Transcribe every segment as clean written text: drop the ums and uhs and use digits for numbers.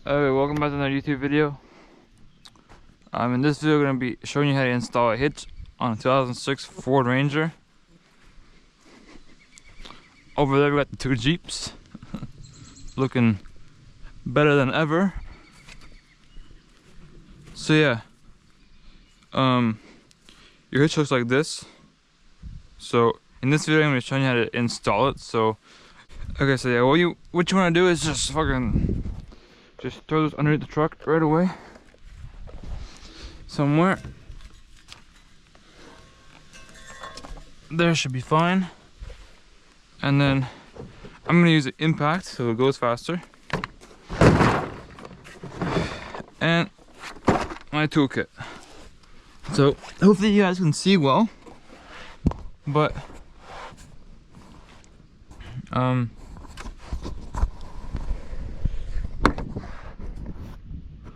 Okay, welcome back to another YouTube video. In this video, I'm going to be showing you how to install a hitch on a 2006 Ford Ranger. Over there, we got the two Jeeps, looking better than ever. So yeah, your hitch looks like this. So in this video, I'm going to show you how to install it. So, okay, so yeah, what you want to do is just throw this underneath the truck right away. Somewhere. There should be fine. And then I'm gonna use an impact so it goes faster. And my toolkit. So hopefully you guys can see well. But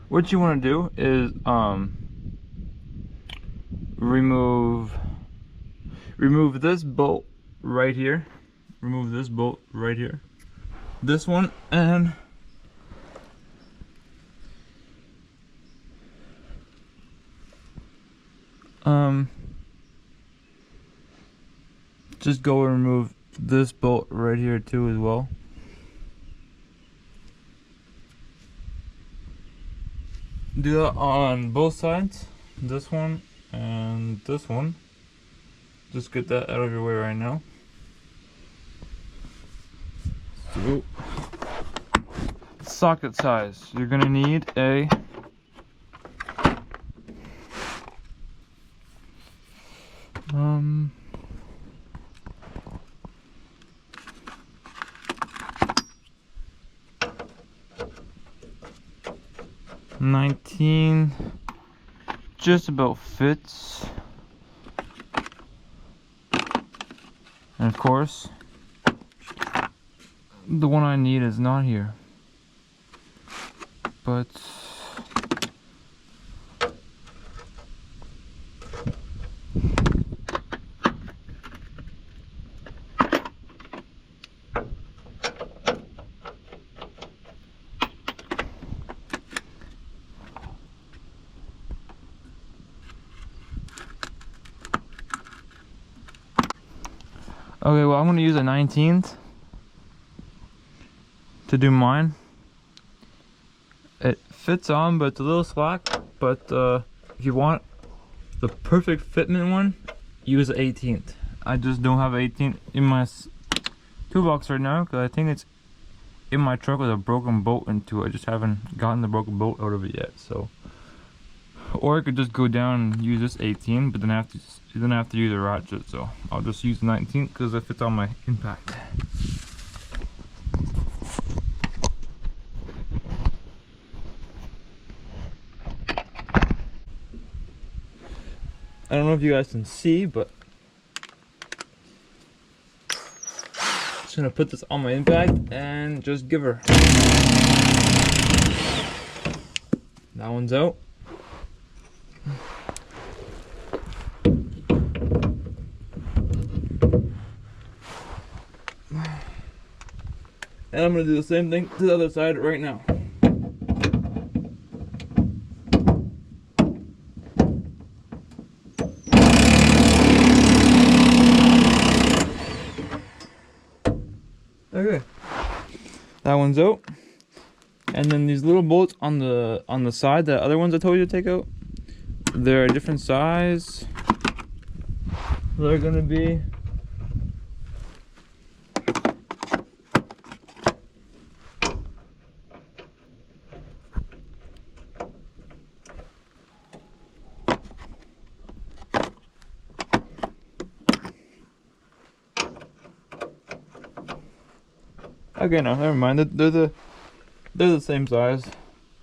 what you want to do is remove this bolt right here. Remove this bolt right here. This one, and just go and remove this bolt right here too as well. Do that on both sides, this one and this one. Just get that out of your way right now. So, socket size, you're gonna need a 19, just about fits. And of course, the one I need is not here. But okay, well, I'm going to use a 19th to do mine. It fits on, but it's a little slack. But if you want the perfect fitment one, use an 18th. I just don't have an 18th in my toolbox right now because I think it's in my truck with a broken bolt into it. I just haven't gotten the broken bolt out of it yet. So, or I could just go down and use this 18, but then I have to use a ratchet. So I'll just use the 19 because it fits on my impact. I don't know if you guys can see, but just gonna put this on my impact and just give her. That one's out. And I'm going to do the same thing to the other side right now. Okay. That one's out. And then these little bolts on the side, the other ones I told you to take out, they're a different size. They're going to be okay, no, never mind. They're the same size,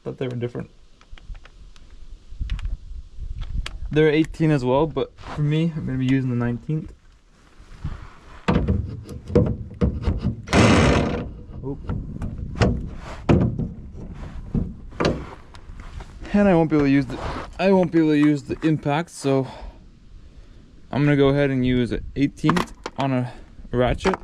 but they were different. They're 18 as well, but for me, I'm gonna be using the 19th. Oop. And I won't be able to use the impact, so I'm gonna go ahead and use an 18th on a ratchet.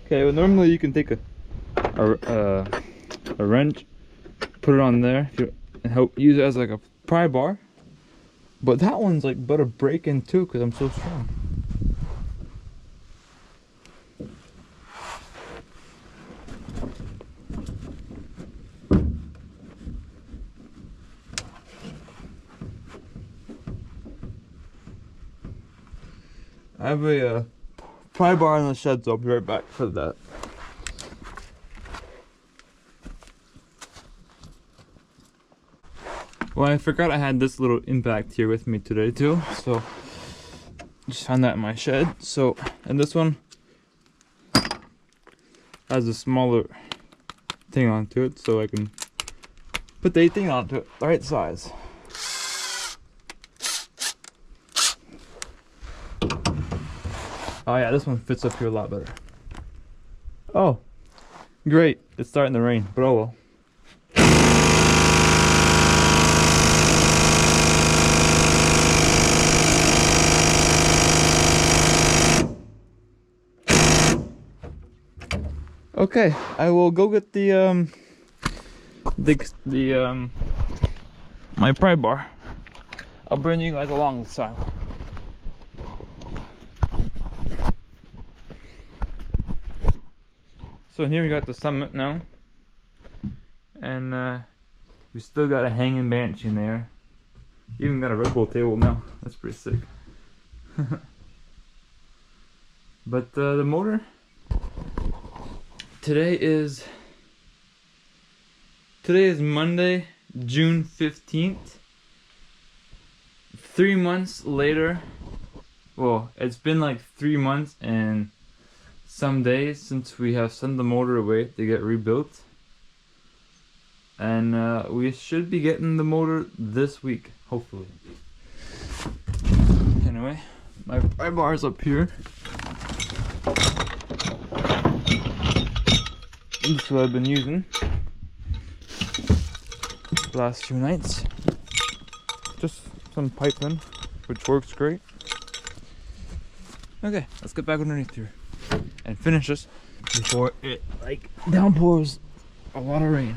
Okay, well normally you can take a wrench, put it on there if you, and help use it as like a pry bar. But that one's like better break in too because I'm so strong. I have a pry bar in the shed, so I'll be right back for that. Well, I forgot I had this little impact here with me today too, so just found that in my shed. So, and this one has a smaller thing onto it, so I can put the 18 onto it, the right size. Oh yeah, this one fits up here a lot better. Oh, great, it's starting to rain, but oh well. Okay, I will go get my pry bar. I'll bring you guys along this time. So here we got the summit now, and we still got a hanging bench in there. Even got a Red Bull table now. That's pretty sick. But the motor. Today is Monday, June 15th. 3 months later. Well, it's been like 3 months and some days since we have sent the motor away to get rebuilt, and we should be getting the motor this week, hopefully. Anyway, my pry bar's up here. This is what I've been using the last few nights. Just some piping, which works great. Okay, let's get back underneath here and finish this before it like downpours a lot of rain.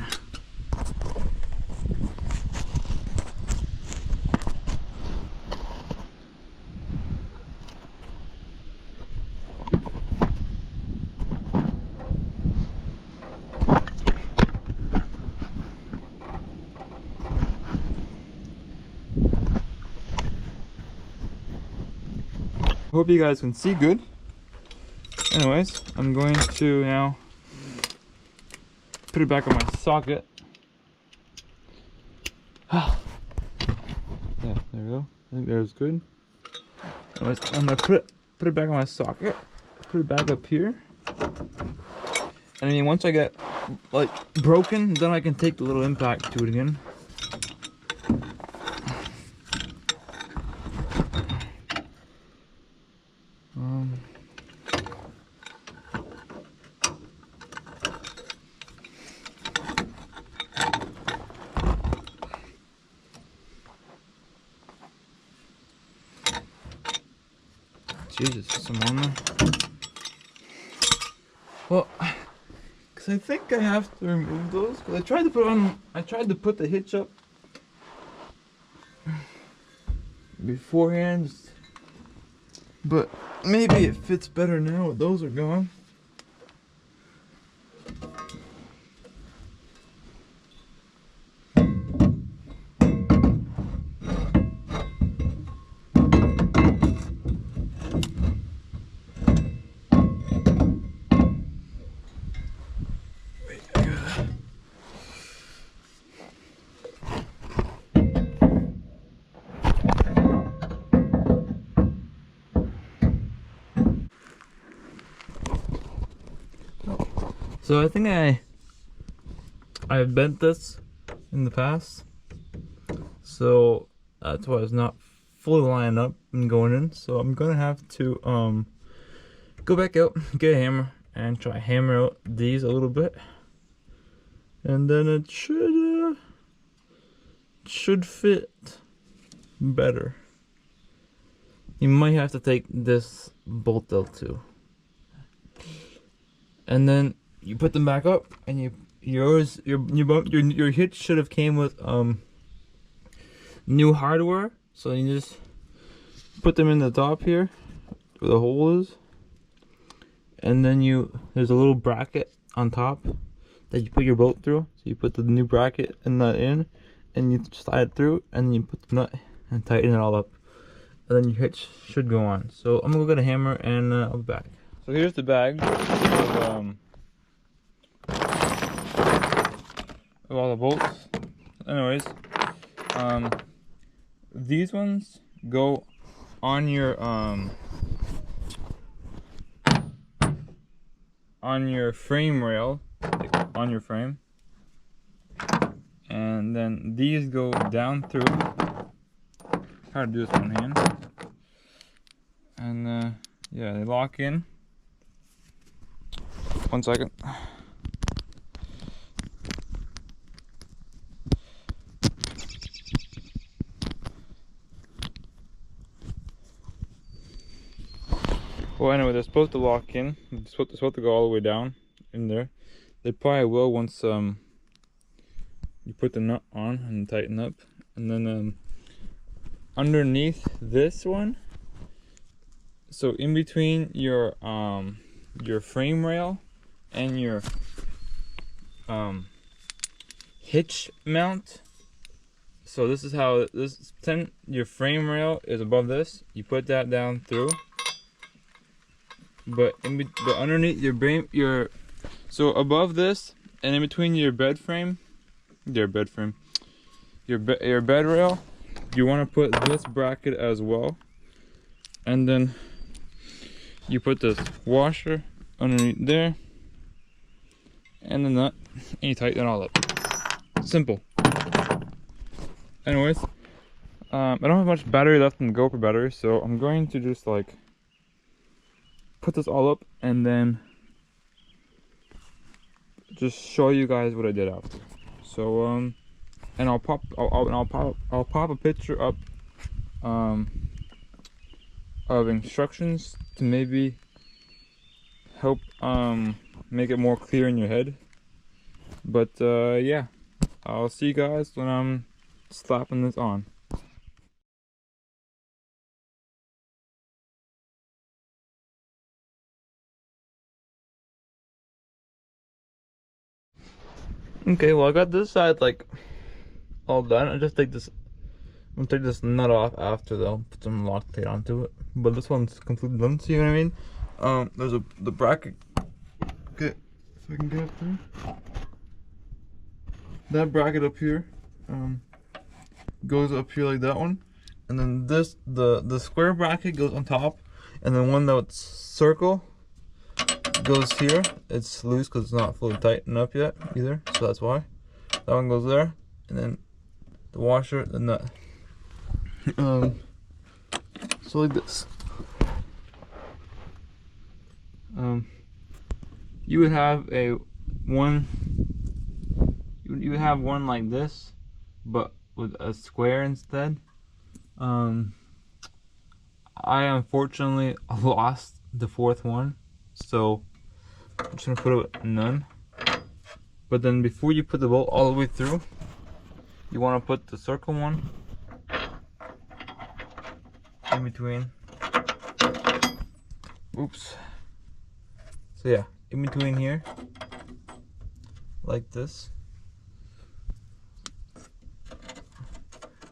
Hope you guys can see good. Anyways, I'm going to now put it back on my socket. Yeah, there we go. I think there's good. Anyways, I'm gonna put it back on my socket. Put it back up here. And I mean, once I get like broken, then I can take the little impact to it again. Jesus, some on there. Well, because I think I have to remove those. Because I tried to put the hitch up beforehand, but maybe it fits better now. Those are gone. So I think I've bent this in the past, so that's why it's not fully lined up and going in. So I'm gonna have to go back out, get a hammer, and try to hammer out these a little bit, and then it should fit better. You might have to take this bolt out too. and then you put them back up, and your hitch should have came with new hardware. So you just put them in the top here where the hole is, and then there's a little bracket on top that you put your bolt through. So you put the new bracket and nut in, and you slide it through, and then you put the nut and tighten it all up, and then your hitch should go on. So I'm gonna go get a hammer, and I'll be back. So here's the bag of all the bolts. Anyways, these ones go on your frame rail, like on your frame, and then these go down through. Hard to do this one hand, and yeah, they lock in. 1 second. Well, anyway, they're supposed to lock in. They're supposed to go all the way down in there. They probably will once you put the nut on and tighten up. And then underneath this one, so in between your frame rail and your hitch mount. So this is how pretend your frame rail is above this. You put that down through. But underneath so above this and in between your bed rail, you want to put this bracket as well, and then you put this washer underneath there, and the nut, and you tighten it all up. Simple. Anyways, I don't have much battery left in the GoPro battery, so I'm going to just like put this all up and then just show you guys what I did after. So and I'll pop a picture up of instructions to maybe help make it more clear in your head. But yeah, I'll see you guys when I'm slapping this on. Okay, well I got this side like all done. I'm gonna take this nut off after though, put some Loctite onto it. But this one's completely done, see what I mean? There's the bracket. Okay, if I can get up there. That bracket up here goes up here like that one. And then this the square bracket goes on top, and then one that's circle goes here. It's loose because it's not fully tightened up yet either, so that's why. That one goes there, and then the washer, the nut. So like this. You would have one like this, but with a square instead. I unfortunately lost the fourth one, so I'm just gonna put a none. But then before you put the bolt all the way through, you want to put the circle one in between. Oops. So yeah, in between here, like this.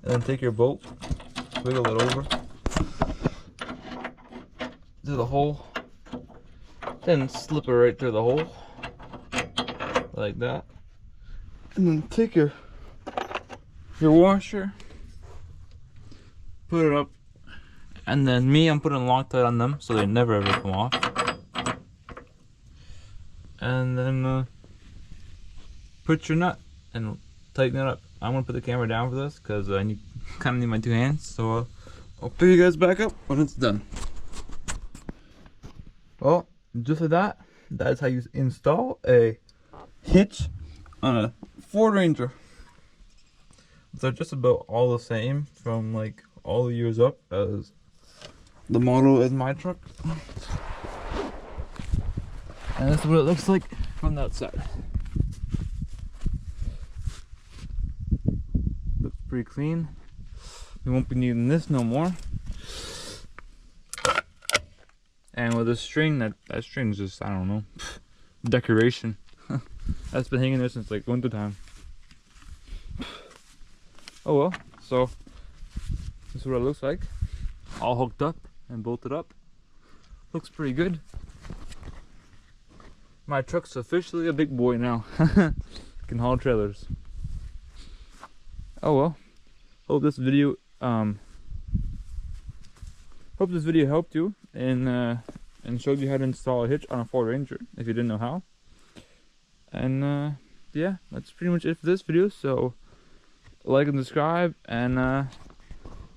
And then take your bolt, wiggle it over to the hole, then slip it right through the hole, like that. And then take your washer, put it up, and then I'm putting Loctite on them so they never ever come off. And then put your nut and tighten it up. I'm gonna put the camera down for this because I kind of need my two hands. So I'll pick you guys back up when it's done. Well, just like that, that's how you install a hitch on a Ford Ranger. They're just about all the same from like all the years up as the model in my truck. And this is what it looks like from the outside. Looks pretty clean. We won't be needing this no more. And with a string, that string's just, I don't know, decoration. That's been hanging there since like winter time. Oh well, so this is what it looks like. All hooked up and bolted up. Looks pretty good. My truck's officially a big boy now. Can haul trailers. Oh well. Hope this video helped you and showed you how to install a hitch on a Ford Ranger if you didn't know how. And yeah, that's pretty much it for this video. So like and subscribe, and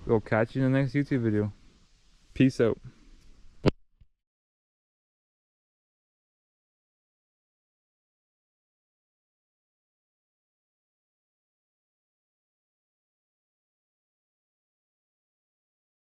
we'll catch you in the next YouTube video. Peace out.